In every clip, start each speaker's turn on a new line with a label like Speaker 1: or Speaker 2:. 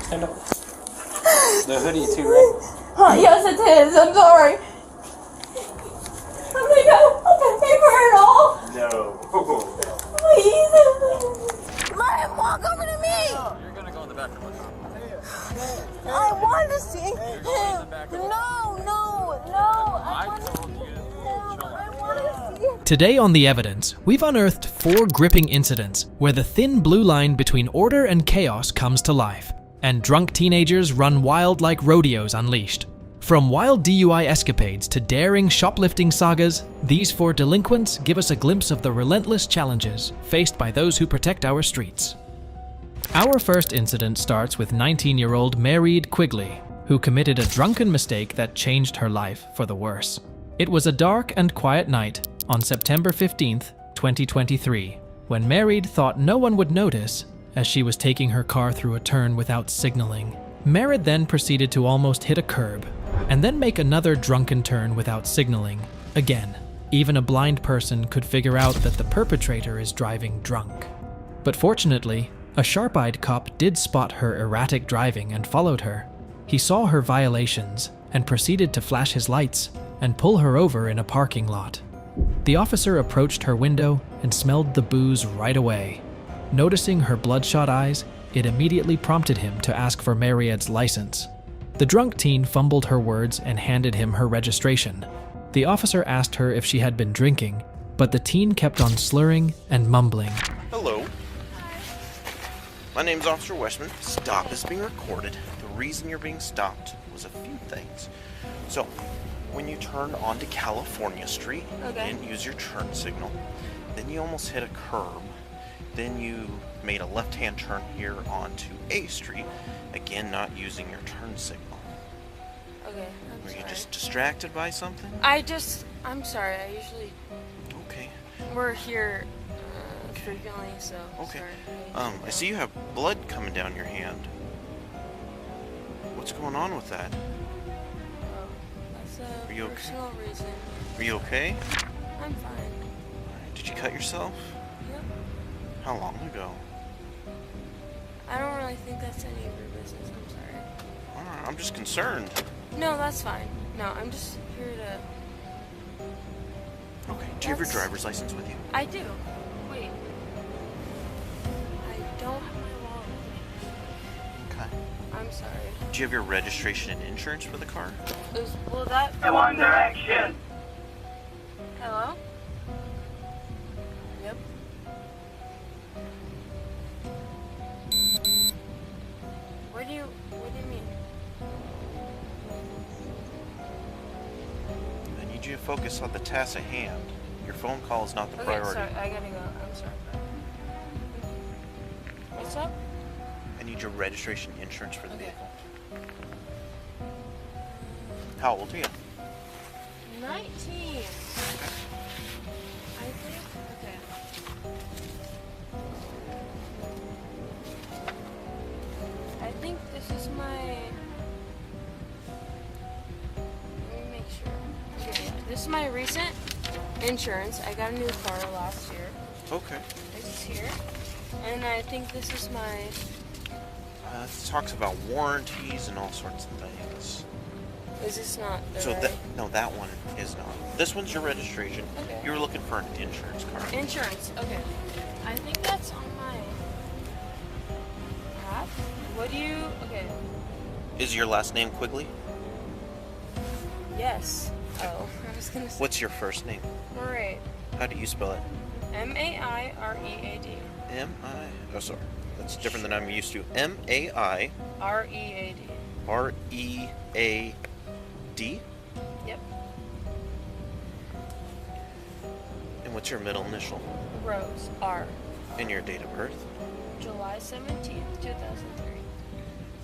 Speaker 1: Stand up. The hoodie too, right?
Speaker 2: Yes, it is. I'm sorry. I'm gonna go. I'll pay for it all.
Speaker 1: No.
Speaker 2: Please. Let him walk over to me.
Speaker 3: No, you're gonna go in the back of the bus.
Speaker 2: I want to see him. No.
Speaker 3: I told you.
Speaker 2: I want to see him.
Speaker 4: Today on The Evidence, we've unearthed 4 gripping incidents where the thin blue line between order and chaos comes to life, and drunk teenagers run wild like rodeos unleashed. From wild DUI escapades to daring shoplifting sagas, these 4 delinquents give us a glimpse of the relentless challenges faced by those who protect our streets. Our first incident starts with 19-year-old Mairead Quigley, who committed a drunken mistake that changed her life for the worse. It was a dark and quiet night on September 15th, 2023, when Mairead thought no one would notice as she was taking her car through a turn without signaling. Mairead then proceeded to almost hit a curb, and then make another drunken turn without signaling. Again, even a blind person could figure out that the perpetrator is driving drunk. But fortunately, a sharp-eyed cop did spot her erratic driving and followed her. He saw her violations and proceeded to flash his lights and pull her over in a parking lot. The officer approached her window and smelled the booze right away. Noticing her bloodshot eyes, it immediately prompted him to ask for Mairead's license. The drunk teen fumbled her words and handed him her registration. The officer asked her if she had been drinking, but the teen kept on slurring and mumbling.
Speaker 5: Hello. My name's Officer Westman. Stop is being recorded. The reason you're being stopped was a few things. So, when you turned onto California Street, you didn't use your turn signal. Then you almost hit a curb. Then you made a left-hand turn here onto A Street. Again, not using your turn signal.
Speaker 2: Okay, I'm
Speaker 5: Were
Speaker 2: sorry.
Speaker 5: you just distracted by something?
Speaker 2: I'm sorry. I usually,
Speaker 5: Okay.
Speaker 2: we're here frequently, so
Speaker 5: Okay.
Speaker 2: sorry.
Speaker 5: I see you have blood coming down your hand. What's going on with that?
Speaker 2: Oh, that's a
Speaker 5: Are you okay?
Speaker 2: personal reason.
Speaker 5: Are you okay?
Speaker 2: I'm fine.
Speaker 5: Did you cut yourself?
Speaker 2: Yep.
Speaker 5: How long ago?
Speaker 2: I don't really think that's any of your business. I'm sorry.
Speaker 5: Alright, I'm just concerned.
Speaker 2: No, that's fine. No, I'm just here to...
Speaker 5: Okay, do you have your
Speaker 2: That's-
Speaker 5: driver's license with you?
Speaker 2: I do. Wait. I don't have my wallet.
Speaker 5: Okay.
Speaker 2: I'm sorry.
Speaker 5: Do you have your registration and insurance for the car?
Speaker 2: Will that...
Speaker 6: One Direction.
Speaker 2: Hello? Yep. What do you mean?
Speaker 5: I need you to focus on the task at hand. Your phone call is not the
Speaker 2: Okay,
Speaker 5: priority.
Speaker 2: sorry, I gotta go. I'm sorry. What's up?
Speaker 5: I need your registration and insurance for the
Speaker 2: Okay.
Speaker 5: vehicle. How old are you?
Speaker 2: 19. I think. Okay. I think this is my. Let me make sure. Okay, yeah. This is my recent insurance. I got a new car last year.
Speaker 5: Okay.
Speaker 2: This is here. And I think this is my.
Speaker 5: It talks about warranties and all sorts of things.
Speaker 2: Is this not the
Speaker 5: So
Speaker 2: right?
Speaker 5: no, that one is not. This one's your registration.
Speaker 2: Okay.
Speaker 5: You were looking for an insurance card.
Speaker 2: Insurance. Okay. I think that's on my app. What do you? Okay.
Speaker 5: Is your last name Quigley?
Speaker 2: Yes. Oh, I was gonna say.
Speaker 5: What's your first name?
Speaker 2: Mairead.
Speaker 5: How do you spell it?
Speaker 2: M-A-I-R-E-A-D.
Speaker 5: M-I... Oh, sorry. That's different than I'm used to. M-A-I...
Speaker 2: R-E-A-D.
Speaker 5: R-E-A-D?
Speaker 2: Yep.
Speaker 5: And what's your middle initial?
Speaker 2: Rose. R.
Speaker 5: And your date of birth?
Speaker 2: July 17th, 2003.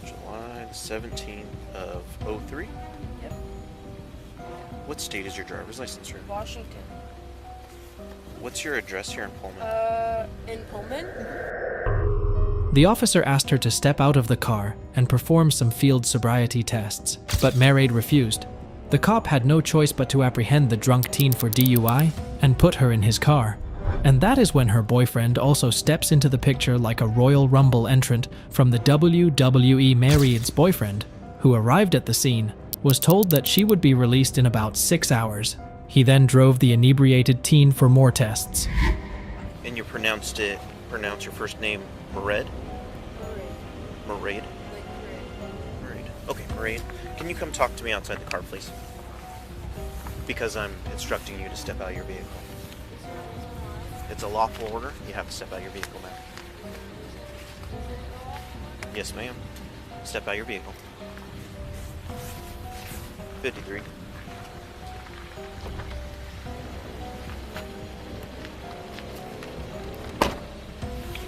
Speaker 5: July the 17th of 03?
Speaker 2: Yep.
Speaker 5: What state is your driver's license from?
Speaker 2: Washington.
Speaker 5: What's your address here in Pullman?
Speaker 2: In Pullman?
Speaker 4: The officer asked her to step out of the car and perform some field sobriety tests, but Mairead refused. The cop had no choice but to apprehend the drunk teen for DUI and put her in his car. And that is when her boyfriend also steps into the picture like a Royal Rumble entrant from the WWE. Mary's boyfriend, who arrived at the scene, was told that she would be released in about 6 hours. He then drove the inebriated teen for more tests.
Speaker 5: And you pronounce your first name Mairead? Mairead? Mairead. Okay, Mairead. Can you come talk to me outside the car, please? Because I'm instructing you to step out of your vehicle. It's a lawful order. You have to step out of your vehicle, ma'am. Yes, ma'am. Step out of your vehicle. 53.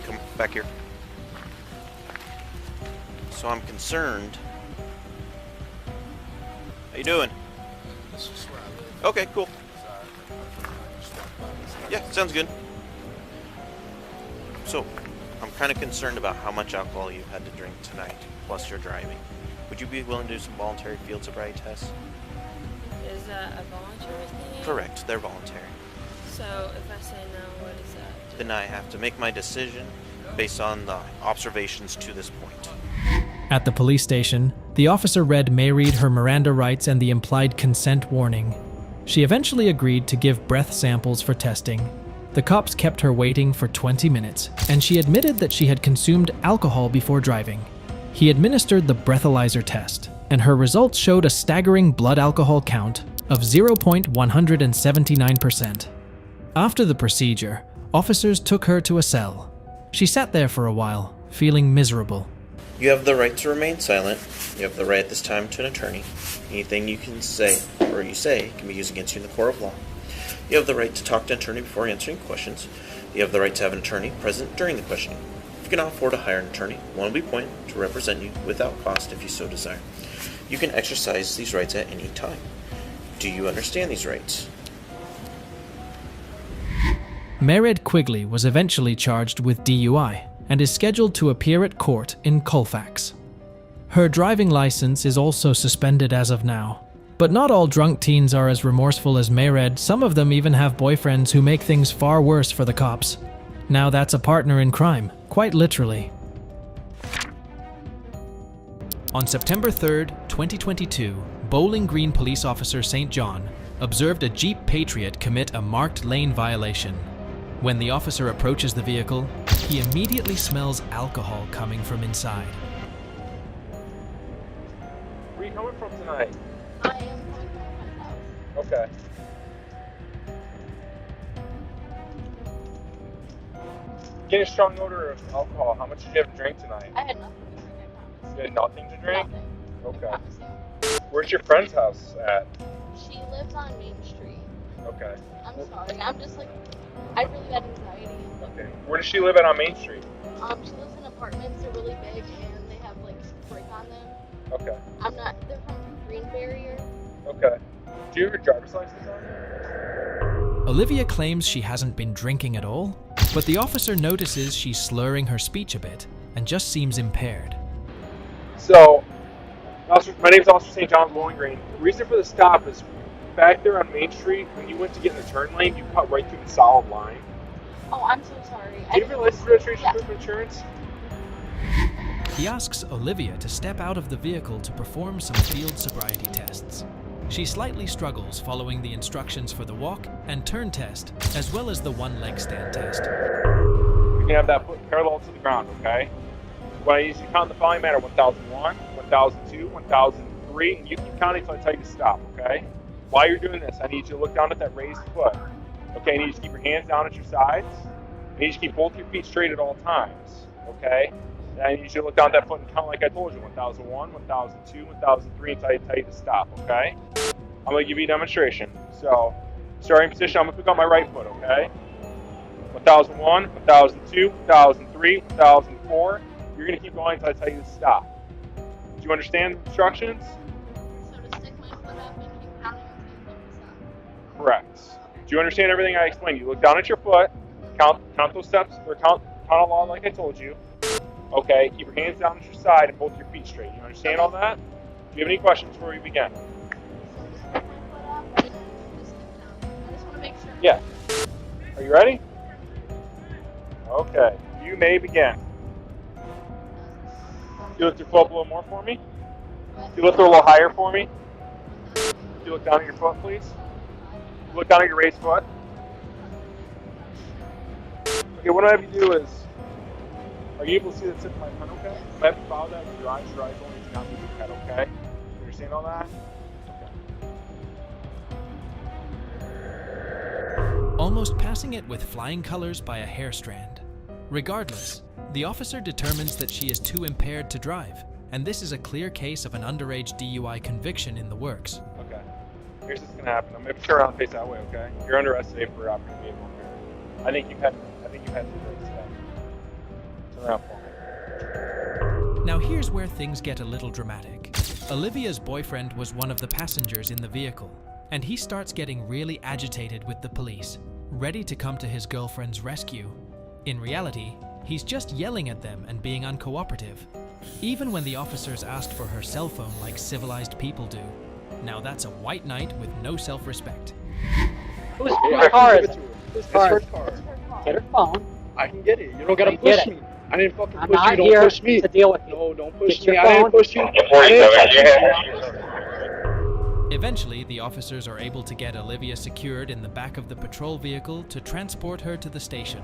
Speaker 5: Come back here. So I'm concerned. How you doing?
Speaker 1: This is where I live.
Speaker 5: Okay, cool. Yeah, sounds good. So, I'm kind of concerned about how much alcohol you had to drink tonight, plus your driving. Would you be willing to do some voluntary field sobriety tests?
Speaker 2: Is that a voluntary thing?
Speaker 5: Correct, they're voluntary.
Speaker 2: So if I say no, what is that?
Speaker 5: Then I have to make my decision based on the observations to this point.
Speaker 4: At the police station, the officer read Mairead her Miranda rights and the implied consent warning. She eventually agreed to give breath samples for testing. The cops kept her waiting for 20 minutes, and she admitted that she had consumed alcohol before driving. He administered the breathalyzer test, and her results showed a staggering blood alcohol count of 0.179%. After the procedure, officers took her to a cell. She sat there for a while, feeling miserable.
Speaker 5: You have the right to remain silent. You have the right at this time to an attorney. Anything you can say or you say can be used against you in the court of law. You have the right to talk to an attorney before answering questions. You have the right to have an attorney present during the questioning. If you cannot afford to hire an attorney, one will be appointed to represent you without cost if you so desire. You can exercise these rights at any time. Do you understand these rights?
Speaker 4: Mairead Quigley was eventually charged with DUI and is scheduled to appear at court in Colfax. Her driving license is also suspended as of now. But not all drunk teens are as remorseful as Mairead. Some of them even have boyfriends who make things far worse for the cops. Now that's a partner in crime, quite literally. On September 3rd, 2022, Bowling Green police officer St. John observed a Jeep Patriot commit a marked lane violation. When the officer approaches the vehicle, he immediately smells alcohol coming from inside.
Speaker 3: Where are you coming from tonight?
Speaker 6: I am coming from my house.
Speaker 3: Okay. Getting a strong odor of alcohol. How much did you have to drink tonight?
Speaker 6: I had nothing to drink, I promise.
Speaker 3: You had nothing to drink?
Speaker 6: Nothing. I
Speaker 3: Okay.
Speaker 6: promise you.
Speaker 3: Where's your friend's house at?
Speaker 6: She lives on Main Street.
Speaker 3: Okay.
Speaker 6: I'm sorry. I'm just like, I really had anxiety.
Speaker 3: Okay. Where does she live at on Main Street?
Speaker 6: She lives in apartments. They're really big and they have like brick on them.
Speaker 3: Okay.
Speaker 6: They're from Green Barrier.
Speaker 3: Okay. Do you have your driver's license on?
Speaker 4: Olivia claims she hasn't been drinking at all, but the officer notices she's slurring her speech a bit and just seems impaired.
Speaker 3: So, my name's Officer St. John's Bowling Green. The reason for the stop is back there on Main Street, when you went to get in the turn lane, you cut right through the solid line.
Speaker 6: Oh, I'm so sorry.
Speaker 3: Do you have your license, registration,
Speaker 6: Yeah.
Speaker 3: proof of insurance?
Speaker 4: He asks Olivia to step out of the vehicle to perform some field sobriety tests. She slightly struggles following the instructions for the walk and turn test, as well as the one-leg stand test.
Speaker 3: You can have that foot parallel to the ground, okay? When I use you count in the following manner: 1001, 1002, 1003, and you keep counting until I tell you to stop, okay? While you're doing this, I need you to look down at that raised foot. Okay, I need you to keep your hands down at your sides. I need you to keep both your feet straight at all times, okay? And I need you to look down at that foot and count like I told you: 1001, 1002, 1003, until I tell you to stop, okay? I'm going to give you a demonstration. So, starting position, I'm going to pick up my right foot, okay? 1001, 1002, 1003, 1004. You're going to keep going until I tell you to stop. Do you understand the instructions?
Speaker 6: So to stick my foot up and keep counting until you tell me to stop.
Speaker 3: Correct. Do you understand everything I explained? You look down at your foot, count those steps, or count along like I told you. Okay, keep your hands down at your side and both your feet straight. You understand all that? Do you have any questions before we begin?
Speaker 6: So just stick my foot up and just keep counting. I just want to make sure.
Speaker 3: Yeah. Are you ready? Okay, you may begin. You lift your foot up a little more for me. You lift it a little higher for me. You look down at your foot, please. You look down at your raised foot. Okay, what I have you do is, are you able to see the tip of my pen, okay? If I have you follow that with your eyes only do not move your head, okay? You understand all that? Okay.
Speaker 4: Almost passing it with flying colors by a hair strand. Regardless, the officer determines that she is too impaired to drive, and this is a clear case of an underage DUI conviction in the works.
Speaker 3: Okay. Here's what's gonna happen. I'm gonna turn around and face that way, okay? You're under arrest today for operating vehicle impairment. I think you've had the breaks today. Turn around for me.
Speaker 4: Now here's where things get a little dramatic. Olivia's boyfriend was one of the passengers in the vehicle, and he starts getting really agitated with the police, ready to come to his girlfriend's rescue. In reality, he's just yelling at them and being uncooperative, even when the officers asked for her cell phone like civilized people do. Now that's a white knight with no self-respect.
Speaker 7: Whose car is it?
Speaker 1: It's her car.
Speaker 7: Get her phone.
Speaker 1: I can get it. You don't gotta
Speaker 7: Get
Speaker 1: push
Speaker 7: it.
Speaker 1: me. I didn't fucking
Speaker 7: I'm
Speaker 1: push
Speaker 7: not
Speaker 1: you. Don't
Speaker 7: here
Speaker 1: push me.
Speaker 7: to deal with you.
Speaker 1: No, don't push
Speaker 7: Get
Speaker 1: me.
Speaker 7: your
Speaker 1: I didn't
Speaker 7: phone.
Speaker 1: push you.
Speaker 4: Eventually, the officers are able to get Olivia secured in the back of the patrol vehicle to transport her to the station.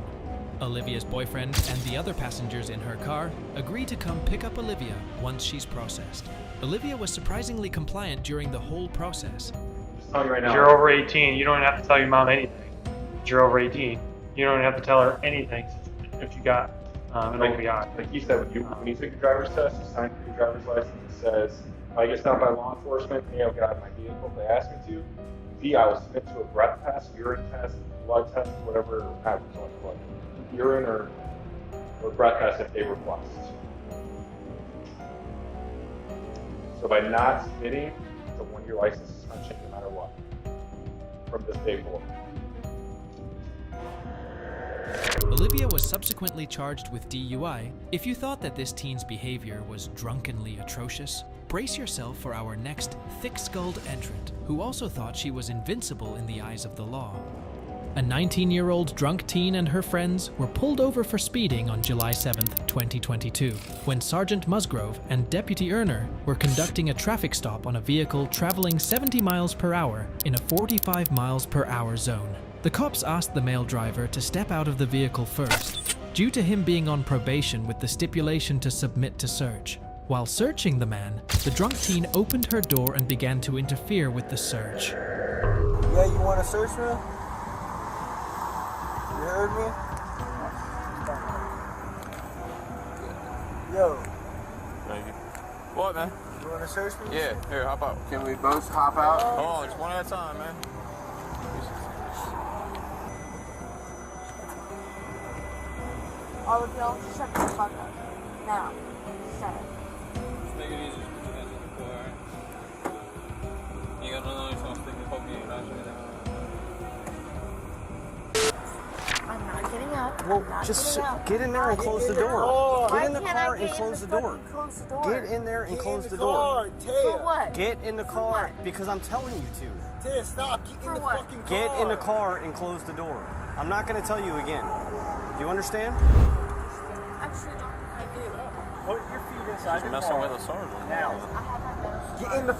Speaker 4: Olivia's boyfriend and the other passengers in her car agree to come pick up Olivia once she's processed. Olivia was surprisingly compliant during the whole process.
Speaker 3: Just tell you right now.
Speaker 8: You're over 18, you don't have to tell your mom anything. You're over 18, you don't have to tell her anything if you got an OVI.
Speaker 3: Like you said, when you take your driver's test, you sign for your driver's license. It says, if I get stopped by law enforcement, A, I'll get out of my vehicle if they ask me to. B, I will submit to a breath test, urine test, blood test, whatever happens on the blood. Urine or breath test if they request. So by not submitting, it's a 1-year license suspension no matter what, from this day forward.
Speaker 4: Olivia was subsequently charged with DUI. If you thought that this teen's behavior was drunkenly atrocious, brace yourself for our next thick-skulled entrant, who also thought she was invincible in the eyes of the law. A 19-year-old drunk teen and her friends were pulled over for speeding on July 7th, 2022, when Sergeant Musgrove and Deputy Erner were conducting a traffic stop on a vehicle traveling 70 miles per hour in a 45 miles per hour zone. The cops asked the male driver to step out of the vehicle first, due to him being on probation with the stipulation to submit to search. While searching the man, the drunk teen opened her door and began to interfere with the search.
Speaker 9: Yeah, you want to search me? You heard me? Yo.
Speaker 1: Thank you. What, man?
Speaker 9: You want to search me?
Speaker 1: Yeah, here, hop out.
Speaker 9: Can we both hop out?
Speaker 1: Hold on, just one at a time, man.
Speaker 10: All of y'all, shut the fuck up. Now, shut up.
Speaker 11: Just make it easy. Just put your hands on the floor, alright? You gotta know you're supposed to poke me and
Speaker 10: I'm not getting up.
Speaker 9: Well,
Speaker 10: I'm not
Speaker 9: just
Speaker 10: getting up.
Speaker 9: get in there and close the door.
Speaker 10: Why
Speaker 9: Get in the
Speaker 10: can't I
Speaker 9: car
Speaker 10: get
Speaker 9: and
Speaker 10: in
Speaker 9: close the
Speaker 10: fucking
Speaker 9: door.
Speaker 10: Close the door.
Speaker 9: Get in there and close the door.
Speaker 10: For what?
Speaker 9: Get in the
Speaker 10: For
Speaker 9: car
Speaker 10: what?
Speaker 9: because I'm telling you to.
Speaker 1: Tia, stop. Get
Speaker 10: For what?
Speaker 9: Get in the car and close the door. I'm not going to tell you again. Do you understand?
Speaker 10: Actually, don't think I do.
Speaker 9: Put your feet inside the
Speaker 11: messing
Speaker 9: car.
Speaker 11: with a sergeant.
Speaker 9: Now.
Speaker 10: I have my notes.
Speaker 9: Get in the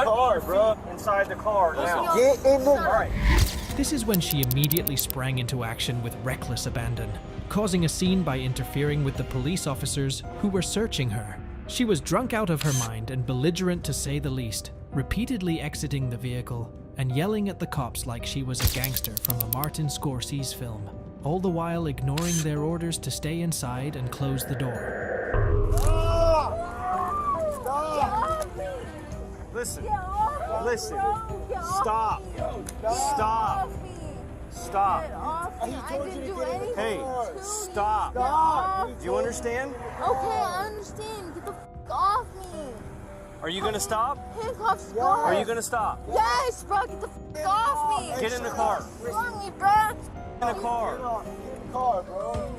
Speaker 9: car, bro. Inside the car. Now.
Speaker 10: Get
Speaker 9: in the... All right.
Speaker 4: This is when she immediately sprang into action with reckless abandon, causing a scene by interfering with the police officers who were searching her. She was drunk out of her mind and belligerent to say the least, repeatedly exiting the vehicle and yelling at the cops like she was a gangster from a Martin Scorsese film, all the while ignoring their orders to stay inside and close the door.
Speaker 9: Listen. Listen. Stop. Stop. Stop. Hey, stop. Do you understand?
Speaker 10: Okay, I understand. Get the off me.
Speaker 9: Are you gonna stop?
Speaker 10: Handcuffs, go.
Speaker 9: Are you gonna stop?
Speaker 10: Yes, bro. Get the off me.
Speaker 9: Get in the car.
Speaker 10: What's wrong with me, bro?
Speaker 9: In the car.
Speaker 1: bro.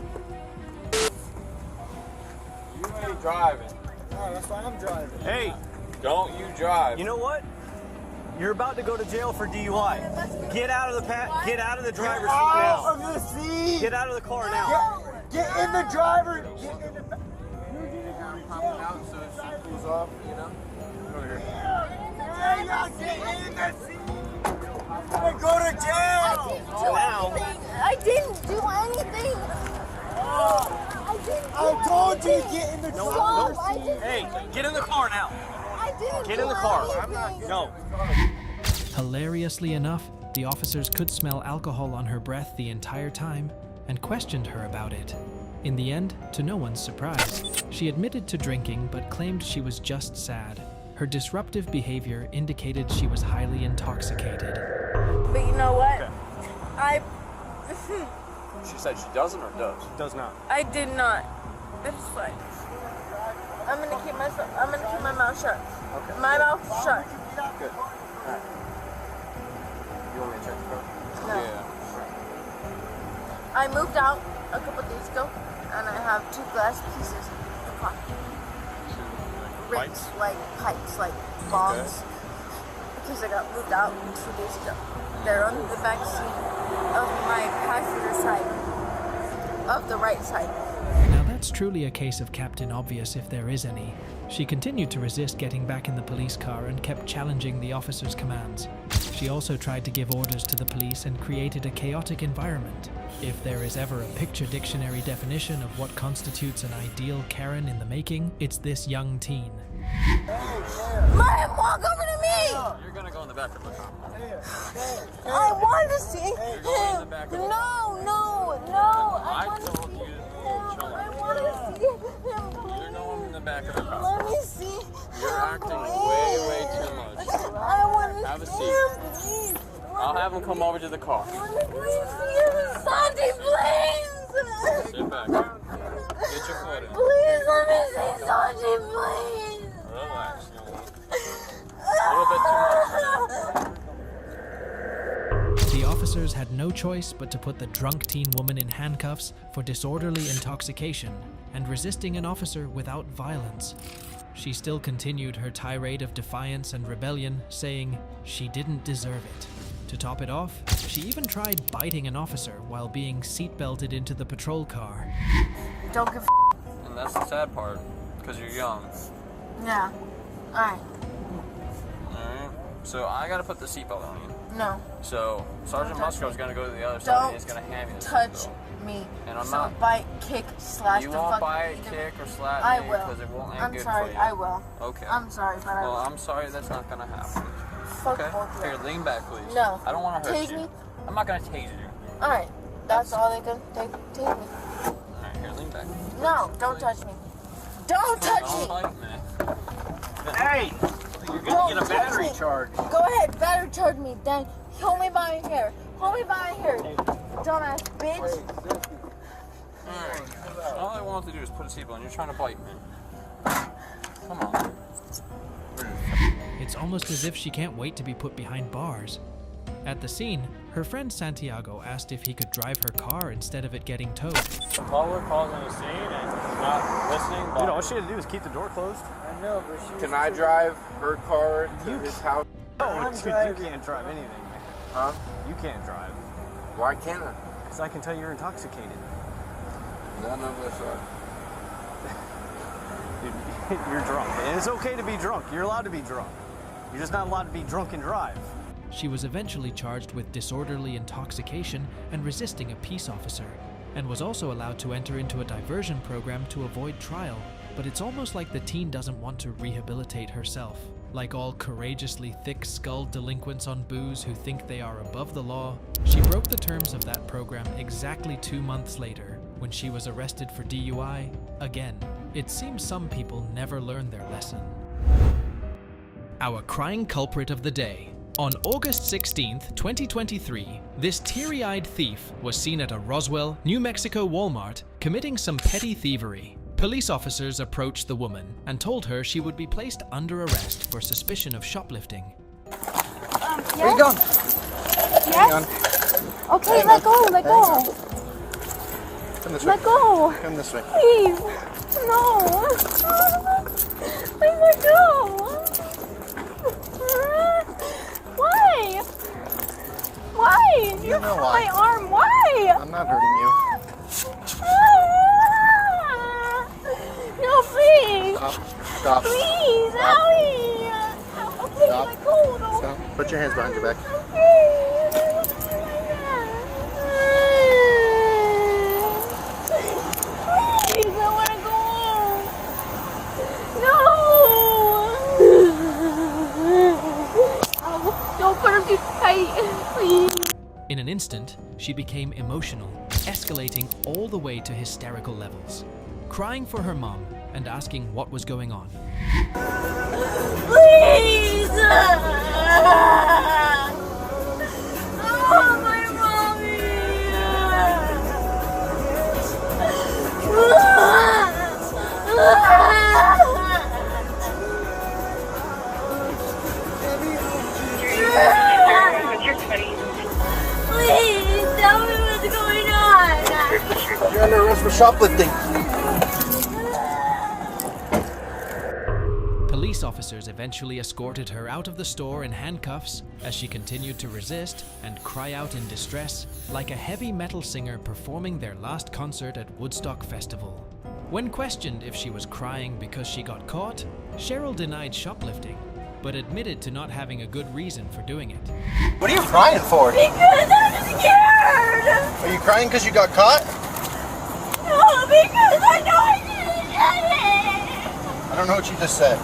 Speaker 1: You ain't driving.
Speaker 9: No, that's why I'm driving. Hey,
Speaker 1: Don't you drive.
Speaker 9: you know what? You're about to go to jail for DUI. Get out of the driver's seat now.
Speaker 1: the seat.
Speaker 9: Get out of the car now.
Speaker 1: Get in the driver. Get in the back. I'm popping out so if she pulls off, you know. Over here. Hey, y'all get in the seat. I'm gonna go to jail.
Speaker 10: I didn't do anything.
Speaker 1: I told you to get in the driver's seat.
Speaker 9: Hey, get in the car now.
Speaker 10: I didn't
Speaker 9: Get in the car. No.
Speaker 4: Hilariously enough, the officers could smell alcohol on her breath the entire time and questioned her about it. In the end, to no one's surprise, she admitted to drinking but claimed she was just sad. Her disruptive behavior indicated she was highly intoxicated.
Speaker 10: But you know what?
Speaker 1: Okay. She said she doesn't or does?
Speaker 9: Does not.
Speaker 10: I did not. It's fine. I'm gonna keep my mouth shut.
Speaker 1: Okay.
Speaker 10: My mouth shut.
Speaker 1: Good. Alright. You want me to check the car?
Speaker 10: No.
Speaker 1: Yeah.
Speaker 10: I moved out a couple days ago, and I have 2 glass pieces in the car. Rings, like pipes, like bombs. Because I got moved out 2 days ago. They're on the back seat of my passenger side, of the right side.
Speaker 4: Now that's truly a case of Captain Obvious if there is any. She continued to resist getting back in the police car and kept challenging the officer's commands. She also tried to give orders to the police and created a chaotic environment. If there is ever a picture dictionary definition of what constitutes an ideal Karen in the making, it's this young teen.
Speaker 10: Maya, walk over to me!
Speaker 1: You're gonna go in the back of the car.
Speaker 10: I want to see
Speaker 1: You're going in
Speaker 10: him!
Speaker 1: the back of the
Speaker 10: No! I want to
Speaker 1: told
Speaker 10: see
Speaker 1: you
Speaker 10: him!
Speaker 1: to chill
Speaker 10: I
Speaker 1: out.
Speaker 10: want to see him!
Speaker 1: You're going in the back of the car.
Speaker 10: Let me see.
Speaker 1: You're acting way too much.
Speaker 10: I want to
Speaker 1: Have a
Speaker 10: see
Speaker 1: seat.
Speaker 10: him, please.
Speaker 1: I'll have him come over to the car.
Speaker 10: I want to please see him. Sandy, please.
Speaker 1: Sit back. Get your foot in.
Speaker 10: Please let me see Sandy, please.
Speaker 1: Relax. A little bit too much.
Speaker 4: The officers had no choice but to put the drunk teen woman in handcuffs for disorderly intoxication and resisting an officer without violence. She still continued her tirade of defiance and rebellion, saying she didn't deserve it. To top it off, she even tried biting an officer while being seatbelted into the patrol car.
Speaker 10: Don't give
Speaker 1: And that's the sad part, because you're young.
Speaker 10: Yeah. Alright.
Speaker 1: Alright. So I gotta put the seatbelt on you.
Speaker 10: No.
Speaker 1: So Sergeant Musgrove's gonna go to the other side and he's gonna hand me the
Speaker 10: touch
Speaker 1: seatbelt.
Speaker 10: me.
Speaker 1: And I'm
Speaker 10: so
Speaker 1: not.
Speaker 10: bite, kick, slash
Speaker 1: You
Speaker 10: the
Speaker 1: won't
Speaker 10: fuck.
Speaker 1: bite, kick, or slap
Speaker 10: I
Speaker 1: me
Speaker 10: will.
Speaker 1: because it won't end
Speaker 10: I'm
Speaker 1: good
Speaker 10: sorry,
Speaker 1: for you.
Speaker 10: I will.
Speaker 1: Okay.
Speaker 10: I'm sorry, but I
Speaker 1: Well,
Speaker 10: will.
Speaker 1: I'm sorry that's not gonna happen.
Speaker 10: Fuck
Speaker 1: Okay.
Speaker 10: both of
Speaker 1: Here,
Speaker 10: you.
Speaker 1: lean back, please.
Speaker 10: No.
Speaker 1: I don't want to hurt
Speaker 10: Take
Speaker 1: you.
Speaker 10: me.
Speaker 1: I'm not gonna tase you.
Speaker 10: Alright. That's all they can take me.
Speaker 1: Alright, here, lean back.
Speaker 10: No, don't touch me. Don't touch
Speaker 1: Don't
Speaker 10: me.
Speaker 1: bite me.
Speaker 9: Hey! You're gonna get a battery charge.
Speaker 10: Go ahead, battery charge me. Then hold me by my hair. Hold me by my hair. Dumbass bitch.
Speaker 1: Alright. All I want to do is put a seatbelt on. You're trying to bite me. Come on.
Speaker 4: It's almost as if she can't wait to be put behind bars. At the scene, her friend Santiago asked if he could drive her car instead of it getting towed.
Speaker 8: Caller calls on the scene and he's not listening.
Speaker 9: Dude, all she had to do was keep the door closed.
Speaker 11: I know, but she
Speaker 1: Can I drive her car to his house?
Speaker 9: Oh, dude, you can't drive anything, man.
Speaker 1: Huh?
Speaker 9: You can't drive.
Speaker 1: Why can't I?
Speaker 9: Because I can tell you're intoxicated.
Speaker 1: None of us are.
Speaker 9: Dude, you're drunk. And it's okay to be drunk. You're allowed to be drunk. You're just not allowed to be drunk and drive.
Speaker 4: She was eventually charged with disorderly intoxication and resisting a peace officer, and was also allowed to enter into a diversion program to avoid trial. But it's almost like the teen doesn't want to rehabilitate herself. Like all courageously thick-skulled delinquents on booze who think they are above the law, she broke the terms of that program exactly 2 months later, when she was arrested for DUI again. It seems some people never learn their lesson. Our crying culprit of the day. On August 16th, 2023, this teary-eyed thief was seen at a Roswell, New Mexico Walmart committing some petty thievery. Police officers approached the woman and told her she would be placed under arrest for suspicion of shoplifting.
Speaker 10: Yes?
Speaker 1: Where you going?
Speaker 10: Yes? Okay, let go, let go.
Speaker 1: Come this way.
Speaker 10: Let go.
Speaker 1: Come this way.
Speaker 10: Please. No. Please let go. Why? Why?
Speaker 1: You know why.
Speaker 10: My arm. Why?
Speaker 1: I'm not hurting you. Stop.
Speaker 10: Please, Howie! I'm taking my cold off.
Speaker 1: Stop. Put your hands behind your back.
Speaker 10: Please, I want to go home. No! Don't put him too tight, please.
Speaker 4: In an instant, she became emotional, escalating all the way to hysterical levels, crying for her mom and asking what was going on.
Speaker 10: Please! Oh, my mommy! Please, tell me what's going on!
Speaker 1: You're under arrest for shoplifting.
Speaker 4: Police officers eventually escorted her out of the store in handcuffs as she continued to resist and cry out in distress like a heavy metal singer performing their last concert at Woodstock Festival. When questioned if she was crying because she got caught, Cheryl denied shoplifting, but admitted to not having a good reason for doing it.
Speaker 1: What are you crying for?
Speaker 10: Because I'm scared!
Speaker 1: Are you crying because you got caught?
Speaker 10: No, because I know I didn't get it!
Speaker 1: I don't know what you just said.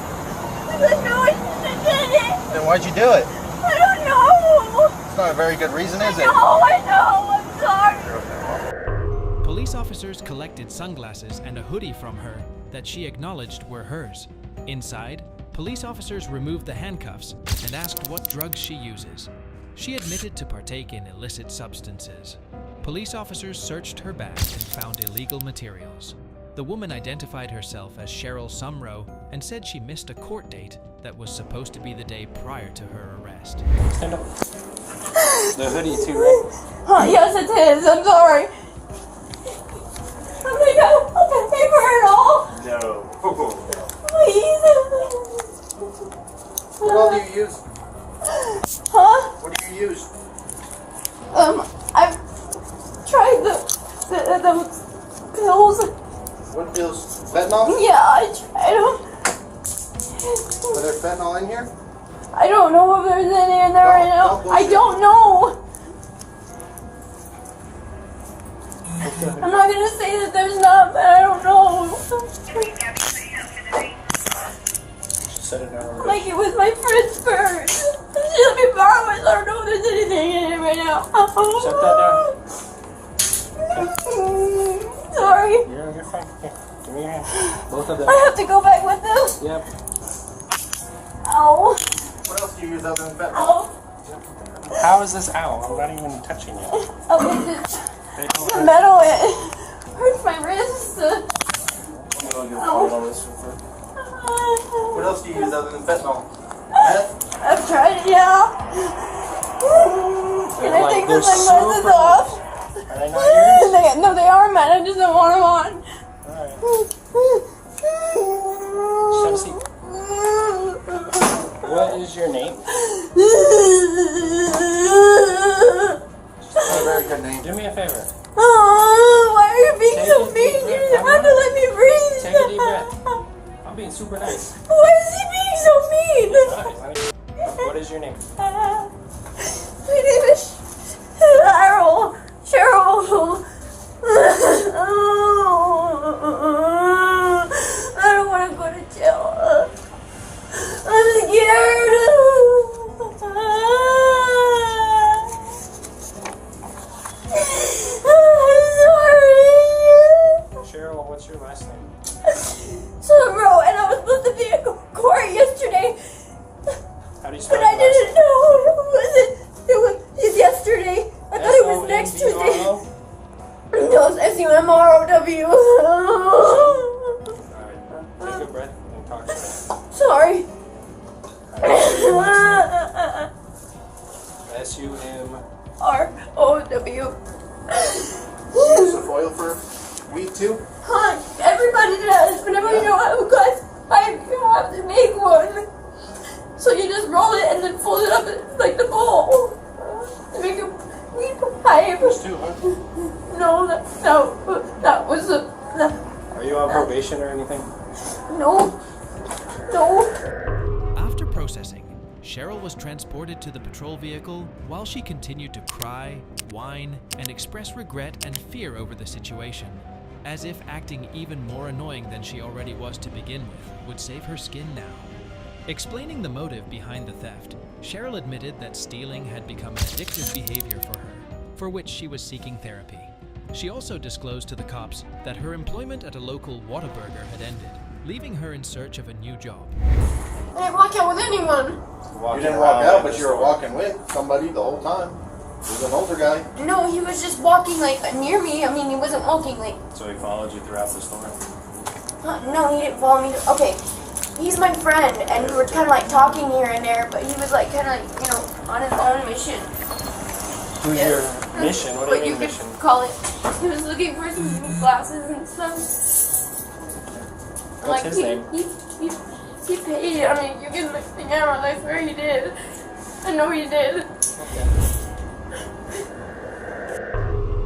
Speaker 10: I know I didn't get it!
Speaker 1: Then why'd you do it?
Speaker 10: I don't know!
Speaker 1: It's not a very good reason, is it?
Speaker 10: I know, I'm sorry!
Speaker 4: Police officers collected sunglasses and a hoodie from her that she acknowledged were hers. Inside, police officers removed the handcuffs and asked what drugs she uses. She admitted to partake in illicit substances. Police officers searched her bag and found illegal materials. The woman identified herself as Cheryl Sumrow and said she missed a court date that was supposed to be the day prior to her arrest.
Speaker 11: Stand up. The hoodie too, right?
Speaker 10: Oh, yes, it is. I'm sorry. I'm gonna go pay for it all.
Speaker 1: No.
Speaker 10: Please.
Speaker 1: What all do you use?
Speaker 10: Huh?
Speaker 1: What do you use?
Speaker 10: I've tried the pills.
Speaker 1: What pills? Fentanyl?
Speaker 10: Yeah, I tried them.
Speaker 1: Are there fentanyl in here?
Speaker 10: I don't know if there's any in there right now. I don't know. I'm not gonna say that there's not, but I don't know.
Speaker 11: Set it down.
Speaker 10: Like it was my friend's purse. She'll be borrowed. I don't know if there's anything in it right now.
Speaker 11: Set that down.
Speaker 10: Sorry.
Speaker 11: You're fine. Here, give me your hand. Both of them.
Speaker 10: I have to go back with this.
Speaker 11: Yep.
Speaker 10: Ow.
Speaker 1: What else do you use other than fentanyl?
Speaker 10: Ow.
Speaker 11: How is this out? I'm not even touching you.
Speaker 10: Oh, it's the metal. It hurts my wrist.
Speaker 1: What else do you use other than fentanyl? Meth?
Speaker 10: I've tried it, yeah. Can I take the sunglasses off?
Speaker 11: Are they not yours?
Speaker 10: No, they are mine. I just don't want them on.
Speaker 11: Alright. Just have a seat. What is your name?
Speaker 1: It's not a very good name.
Speaker 11: Do me a favor.
Speaker 10: Oh, why are you being so mean? You didn't have to let me breathe.
Speaker 11: Take a deep breath. I'm being super nice.
Speaker 10: Why is he being so mean?
Speaker 11: What is your name?
Speaker 10: My name is Cheryl. I don't want to go to jail. I'm scared. I'm sorry.
Speaker 11: Cheryl, what's your last name?
Speaker 10: Sumrow, and I was supposed to be at court yesterday.
Speaker 11: How do you spell
Speaker 10: But I
Speaker 11: your last
Speaker 10: didn't know. It was yesterday. I thought it was next Tuesday. No, it's S-U-M-R-O-W.
Speaker 11: Alright, take a breath and talk to me.
Speaker 10: Sorry. S-U-M-R-O-W.
Speaker 1: You use oil for weed too?
Speaker 10: Huh, everybody does. Whenever you know guys, I have to make one. So you just roll it and then fold it up like the bowl. And make a weed pipe.
Speaker 11: There's two, huh?
Speaker 10: No, that was a...
Speaker 11: Are you on probation or anything?
Speaker 10: No. No.
Speaker 4: After processing, Cheryl was transported to the patrol vehicle while she continued to cry, whine, and express regret and fear over the situation, as if acting even more annoying than she already was to begin with would save her skin now. Explaining the motive behind the theft, Cheryl admitted that stealing had become an addictive behavior for her, for which she was seeking therapy. She also disclosed to the cops that her employment at a local Whataburger had ended, leaving her in search of a new job.
Speaker 10: I didn't walk out with anyone.
Speaker 5: You didn't walk out, but you were walking with somebody the whole time. He was an older guy.
Speaker 10: No, he was just walking like near me. I mean, he wasn't walking like.
Speaker 9: So he followed you throughout the store?
Speaker 10: No, he didn't follow me. Okay, he's my friend, and we were kind of like talking here and there, but he was like kind of like, you know, on his own mission.
Speaker 9: Who's your mission? What do you mean mission?
Speaker 10: Call it. He was looking for some new glasses and stuff.
Speaker 9: What's his name?
Speaker 10: He paid. I mean, you can look at the camera. I swear he did. I know he did.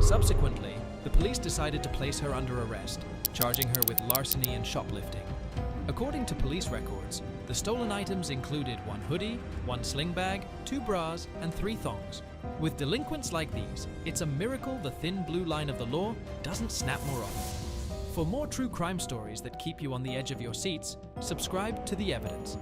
Speaker 4: Subsequently, the police decided to place her under arrest, charging her with larceny and shoplifting. According to police records, the stolen items included 1 hoodie, 1 sling bag, 2 bras, and 3 thongs. With delinquents like these, it's a miracle the thin blue line of the law doesn't snap more often. For more true crime stories that keep you on the edge of your seats, subscribe to The Evidence.